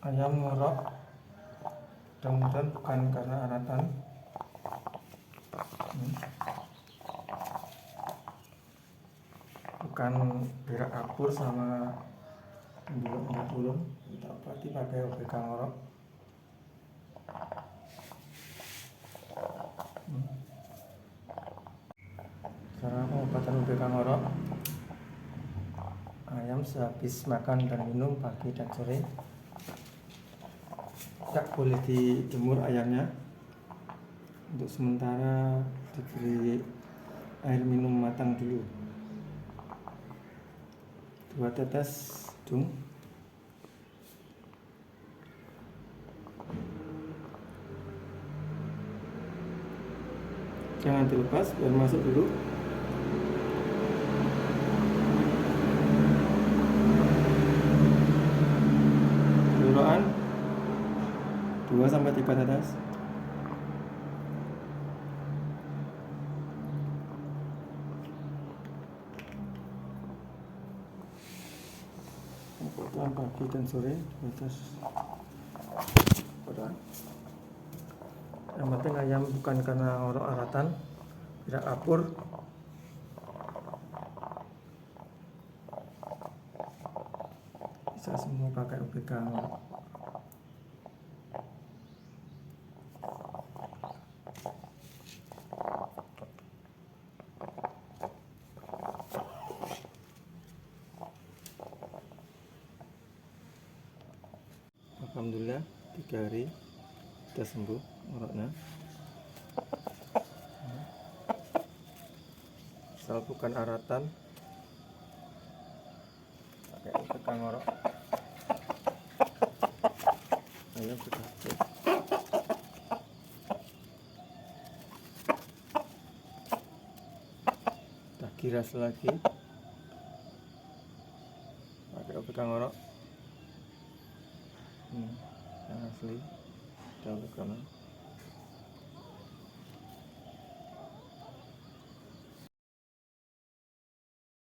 Ayam ngorok, mudah-mudahan bukan karena aratan. Bukan berak kapur sama bulung, berarti pakai OBK ngorok. Cara pengobatan OBK ngorok: ayam sehabis makan dan minum pagi dan sore tidak boleh dijemur ayamnya. Untuk sementara diberi air minum matang dulu, 2 tetes hidung. Jangan dilepas, biar masuk dulu. Kelurahan 2-3 tetes. Kebutuhan pagi dan sore 2 tetes. Yang penting ayam bukan karena ngorok aratan, tidak kapur. Bisa semua pakai OBK ngorok. Alhamdulillah 3 hari sudah sembuh ngoroknya. Asal bukan aratan, pakai OBK ngorok. Ayam sudah cek. Udah giras lagi, pakai OBK ngorok. Yang asli udah OBK ngorok.